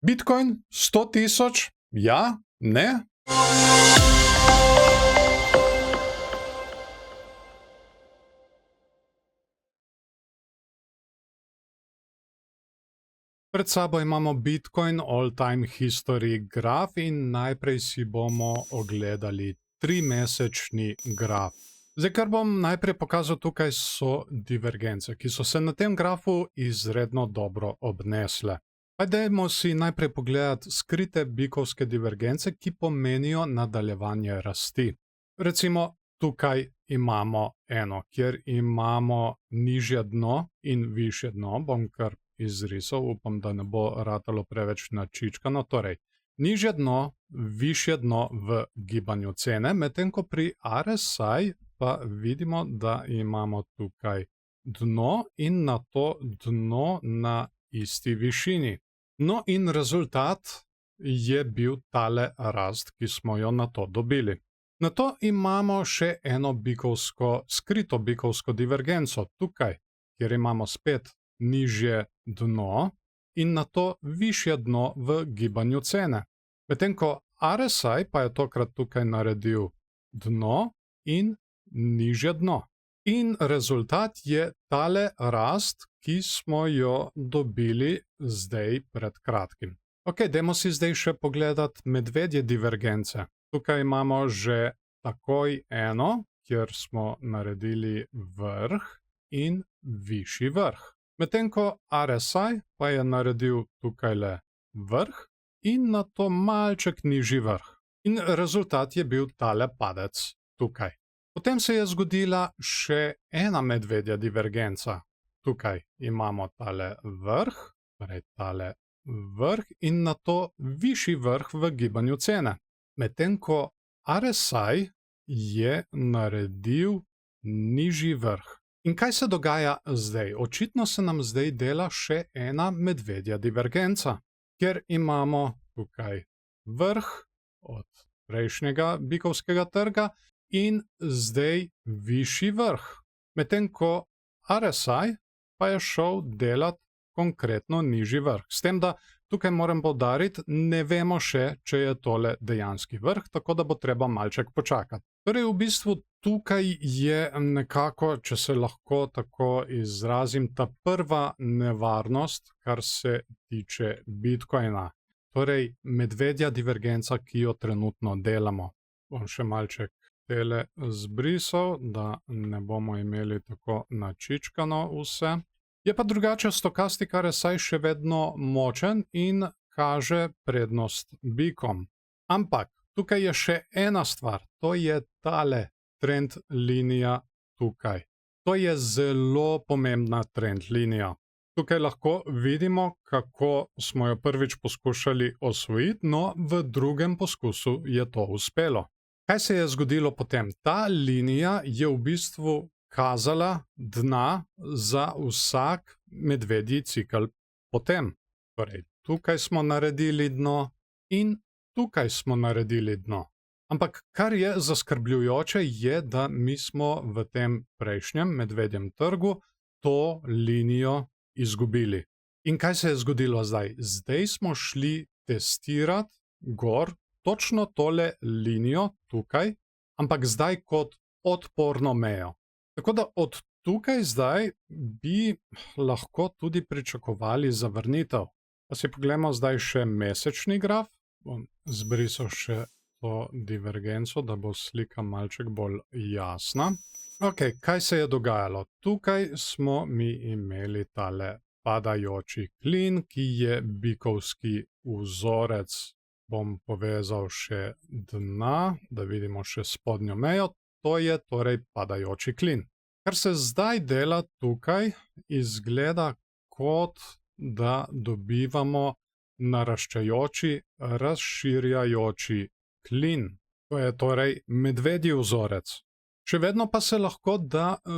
Bitcoin 100.000? Ja? Ne? Pred sabo imamo Bitcoin all-time history graf in najprej si bomo ogledali 3-mesečni graf. Zdaj, kar bom najprej pokazal tukaj, so divergence, ki so se na tem grafu izredno dobro obnesle. Dajmo si najprej pogledati skrite bikovske divergence, ki pomenijo nadaljevanje rasti. Recimo, tukaj imamo eno, kjer imamo nižje dno in višje dno, bom kar izrisal, upam, da ne bo ratalo preveč načičkano. Torej, nižje dno, višje dno v gibanju cene, medtem ko pri RSI pa vidimo, da imamo tukaj dno in na to dno na isti višini. No in rezultat je bil tale rast, ki smo jo na to dobili. Na to imamo še eno bikovsko, skrito bikovsko divergenco tukaj, kjer imamo spet nižje dno in na to višje dno v gibanju cene. Medtem ko RSI pa je tokrat tukaj naredil dno in nižje dno. In rezultat je tale rast, ki smo jo dobili zdaj pred kratkim. Ok, dajmo si zdaj še pogledati medvedje divergence. Tukaj imamo že takoj eno, kjer smo naredili vrh in višji vrh. Medtem ko RSI pa je naredil tukajle vrh in na to malček nižji vrh. In rezultat je bil tale padec tukaj. Potem se je zgodila še ena medvedja divergenca. Tukaj imamo tale vrh, torej tale vrh in na to višji vrh v gibanju cene. Medtem ko RSI je naredil nižji vrh. In kaj se dogaja zdaj? Očitno se nam zdaj dela še ena medvedja divergenca, kjer imamo tukaj vrh od prejšnjega bikovskega trga in zdaj višji vrh. Medtem ko RSI pa je šel delat konkretno nižji vrh. S tem, da tukaj moram poudariti, ne vemo še, če je tole dejanski vrh, tako da bo treba malček počakati. Torej, v bistvu tukaj je nekako, če se lahko tako izrazim, ta prva nevarnost, kar se tiče Bitcoina. Torej, medvedja divergenca, ki jo trenutno delamo. Bom še malček tele zbrisal, da ne bomo imeli tako načičkano vse. Je pa drugače stokastik RSI še vedno močen in kaže prednost bikom. Ampak tukaj je še ena stvar, to je tale trend linija tukaj. To je zelo pomembna trend linija. Tukaj lahko vidimo, kako smo jo prvič poskušali osvojiti, no v drugem poskusu je to uspelo. Kaj se je zgodilo potem? Ta linija je v bistvu kazala dna za vsak medvedji cikel potem. Torej, tukaj smo naredili dno in tukaj smo naredili dno. Ampak kar je zaskrbljujoče je, da mi smo v tem prejšnjem medvedjem trgu to linijo izgubili. In kaj se je zgodilo zdaj? Zdaj smo šli testirati gor točno tole linijo tukaj, ampak zdaj kot odporno mejo. Tako da od tukaj zdaj bi lahko tudi pričakovali zavrnitev. Pa si pogledamo zdaj še mesečni graf. Bom zbrisal še to divergenco, da bo slika malček bolj jasna. Ok, kaj se je dogajalo? Tukaj smo mi imeli tale padajoči klin, ki je bikovski vzorec. Bom povezal še dna, da vidimo še spodnjo mejo. To je torej padajoči klin. Kar se zdaj dela tukaj, izgleda kot da dobivamo naraščajoči, razširjajoči klin. To je torej medvedji vzorec. Še vedno pa se lahko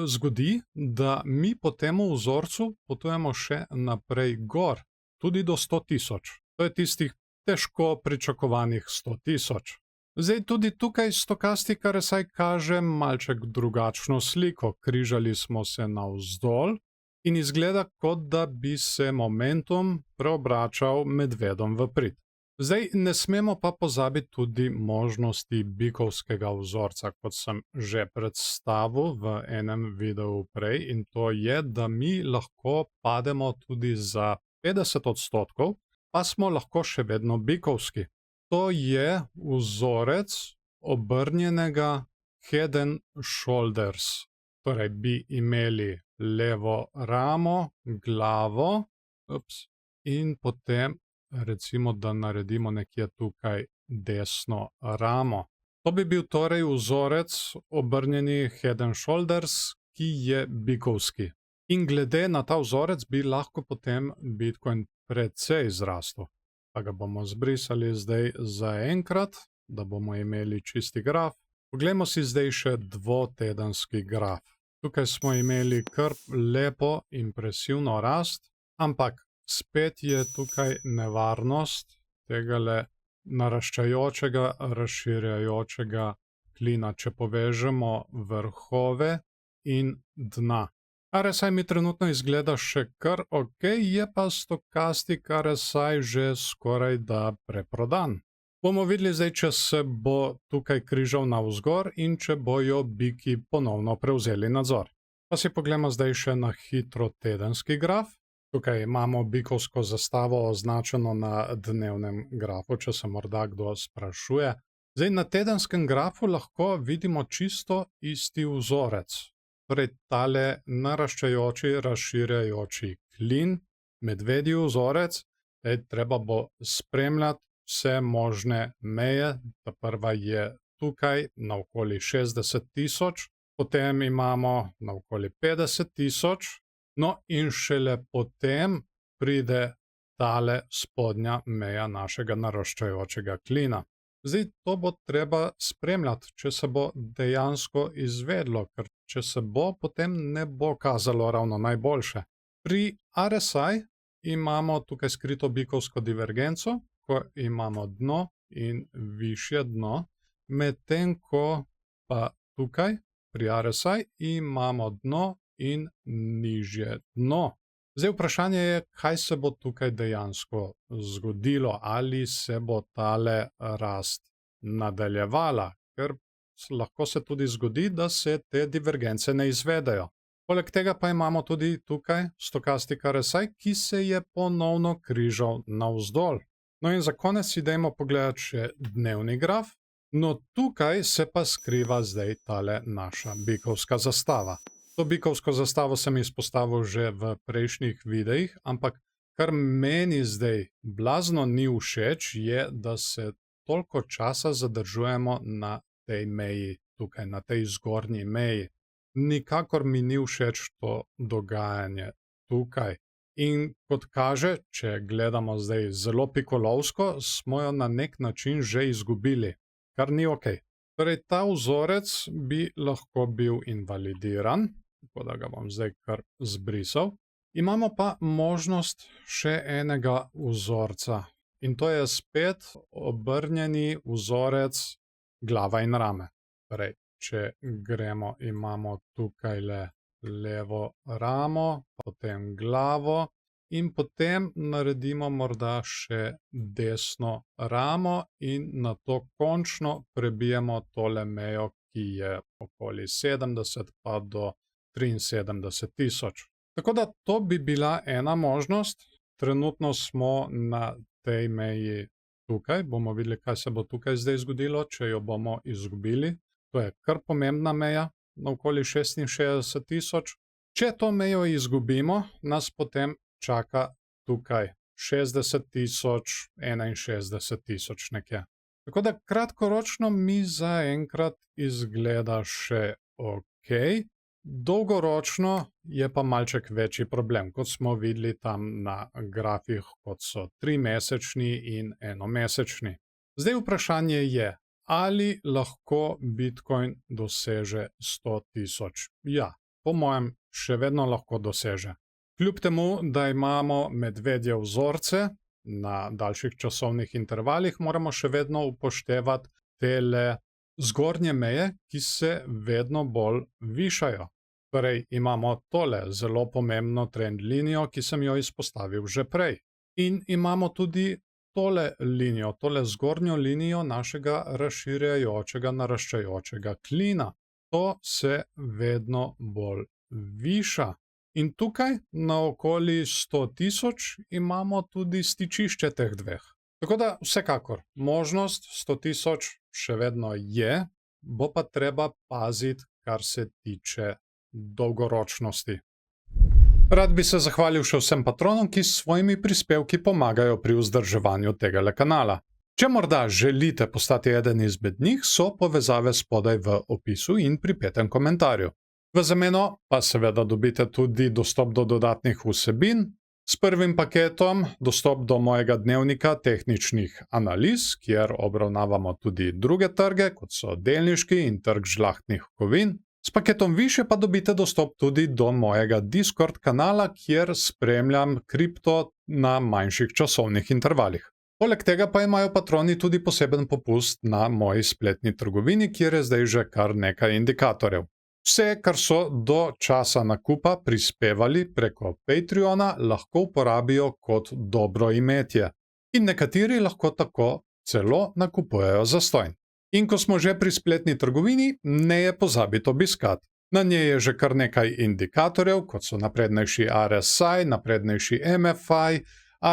zgodi, da mi po temu vzorcu potujemo še naprej gor, tudi do 100.000. To je tistih težko pričakovanih 100.000. Zdaj tudi tukaj stokastik RSI kaže malček drugačno sliko. Križali smo se navzdol in izgleda, kot da bi se momentum preobračal medvedom v prid. Zdaj, ne smemo pa pozabiti tudi možnosti bikovskega vzorca, kot sem že predstavil v enem videu prej, in to je, da mi lahko pademo tudi za 50%, pa smo lahko še vedno bikovski. To je vzorec obrnjenega head and shoulders. Torej bi imeli levo ramo, glavo, in potem recimo, da naredimo nekje tukaj desno ramo. To bi bil torej vzorec obrnjeni head and shoulders, ki je bikovski. In glede na ta vzorec bi lahko potem Bitcoin precej zrastel. Pa ga bomo zbrisali zdaj zaenkrat, da bomo imeli čisti graf. Poglejmo si zdaj še dvotedenski graf. Tukaj smo imeli kar lepo impresivno rast, ampak spet je tukaj nevarnost tegale naraščajočega, razširjajočega klina, če povežemo vrhove in dna. RSI mi trenutno izgleda še kar ok, je pa stokastik RSI že skoraj da preprodan. Bomo videli zdaj, če se bo tukaj križal navzgor in če bojo biki ponovno prevzeli nadzor. Pa si poglejmo zdaj še na hitro tedenski graf. Tukaj imamo bikovsko zastavo označeno na dnevnem grafu, če se morda kdo sprašuje. Zdaj, na tedenskem grafu lahko vidimo čisto isti vzorec. Torej, tale naraščajoči, razširjajoči klin, medvedji vzorec, treba bo spremljati vse možne meje. Ta prva je tukaj na okoli 60 tisoč, potem imamo na okoli 50 tisoč, no in šele potem pride tale spodnja meja našega naraščajočega klina. Zdaj, to bo treba spremljati, če se bo dejansko izvedlo, ker če se bo, potem ne bo kazalo ravno najboljše. Pri RSI imamo tukaj skrito bikovsko divergenco, ko imamo dno in višje dno, medtem ko pa tukaj pri RSI imamo dno in nižje dno. Zdaj, vprašanje je, kaj se bo tukaj dejansko zgodilo, ali se bo tale rast nadaljevala, ker lahko se tudi zgodi, da se te divergence ne izvedejo. Poleg tega pa imamo tudi tukaj stokastik RSI, ki se je ponovno križal navzdol. No in za konec si dajmo pogledati še dnevni graf. No, tukaj se pa skriva zdaj tale naša bikovska zastava. To bikovsko zastavo sem izpostavil že v prejšnjih videih, ampak kar meni zdaj blazno ni všeč, je, da se toliko časa zadržujemo na tej meji, tukaj na tej zgornji meji. Nikakor mi ni všeč to dogajanje tukaj. In kot kaže, če gledamo zdaj zelo pikolovsko, smo jo na nek način že izgubili, kar ni ok. Torej, ta vzorec bi lahko bil invalidiran, tako da ga bom zdaj kar zbrisal. Imamo pa možnost še enega vzorca in to je spet obrnjeni vzorec glava in rame. Torej, če gremo, imamo tukaj levo ramo, potem glavo in potem naredimo morda še desno ramo in nato končno prebijemo tole mejo, ki je okoli 70 pa do 73 tisoč. Tako da to bi bila ena možnost. Trenutno smo na tej meji tukaj. Bomo videli, kaj se bo tukaj zdaj zgodilo, če jo bomo izgubili. To je kar pomembna meja, na okoli 66 tisoč. Če to mejo izgubimo, nas potem čaka tukaj 60 tisoč, 61 tisoč nekje. Tako da kratkoročno mi zaenkrat izgleda še ok. Dolgoročno je pa malček večji problem, kot smo videli tam na grafih, kot so 3-mesečni in 1-mesečni. Zdaj vprašanje je, ali lahko Bitcoin doseže 100 tisoč? Ja, po mojem še vedno lahko doseže. Kljub temu, da imamo medvedje vzorce na daljših časovnih intervalih, moramo še vedno upoštevati tele zgornje meje, ki se vedno bolj višajo. Torej, imamo tole zelo pomembno trend linijo, ki sem jo izpostavil že prej. In imamo tudi tole linijo, tole zgornjo linijo našega razširjajočega, naraščajočega klina. To se vedno bolj viša. In tukaj, na okoli 100.000, imamo tudi stičišče teh dveh. Tako da, vsekakor, možnost 100.000 še vedno je, bo pa treba paziti, kar se tiče dolgoročnosti. Rad bi se zahvalil še vsem patronom, ki s svojimi prispevki pomagajo pri vzdrževanju tegale kanala. Če morda želite postati eden izmed njih, so povezave spodaj v opisu in pripetem komentarju. V zameno pa seveda dobite tudi dostop do dodatnih vsebin, s prvim paketom dostop do mojega dnevnika tehničnih analiz, kjer obravnavamo tudi druge trge, kot so delniški in trg žlahtnih kovin. S paketom više pa dobite dostop tudi do mojega Discord kanala, kjer spremljam kripto na manjših časovnih intervalih. Poleg tega pa imajo patroni tudi poseben popust na moji spletni trgovini, kjer je zdaj že kar nekaj indikatorjev. Vse, kar so do časa nakupa prispevali preko Patreona, lahko uporabijo kot dobro imetje. In nekateri lahko tako celo nakupujejo zastonj. In ko smo že pri spletni trgovini, ne je pozabiti obiskati. Na njej je že kar nekaj indikatorjev, kot so naprednejši RSI, naprednejši MFI,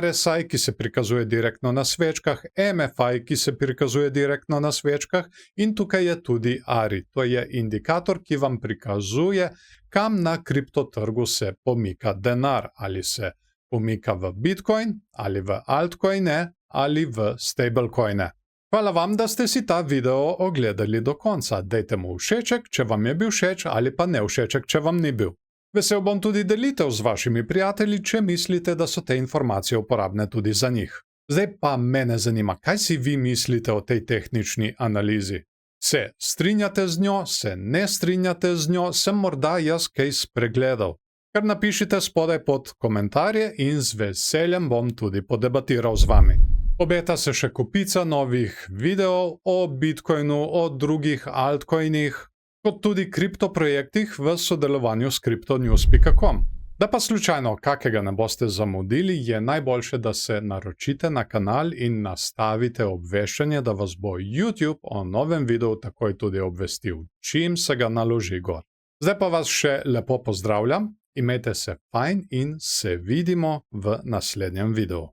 RSI, ki se prikazuje direktno na svečkah, MFI, ki se prikazuje direktno na svečkah, in tukaj je tudi ARI. To je indikator, ki vam prikazuje, kam na kriptotrgu se pomika denar, ali se pomika v Bitcoin, ali v altcoine, ali v stablecoine. Hvala vam, da ste si ta video ogledali do konca. Dajte mu všeček, če vam je bil všeč, ali pa ne všeček, če vam ni bil. Vesel bom tudi delitev z vašimi prijatelji, če mislite, da so te informacije uporabne tudi za njih. Zdaj pa mene zanima, kaj si vi mislite o tej tehnični analizi. Se strinjate z njo, se ne strinjate z njo, sem morda jaz kaj spregledal. Kar napišite spodaj pod komentarje in z veseljem bom tudi podebatiral z vami. Obeta se še kopica novih videov o Bitcoinu, o drugih altcoinih, kot tudi kriptoprojektih v sodelovanju s cryptonews.com. Da pa slučajno kakega ne boste zamudili, je najboljše, da se naročite na kanal in nastavite obveščanje, da vas bo YouTube o novem videu takoj tudi obvestil, čim se ga naloži gor. Zdaj pa vas še lepo pozdravljam, imejte se fajn in se vidimo v naslednjem videu.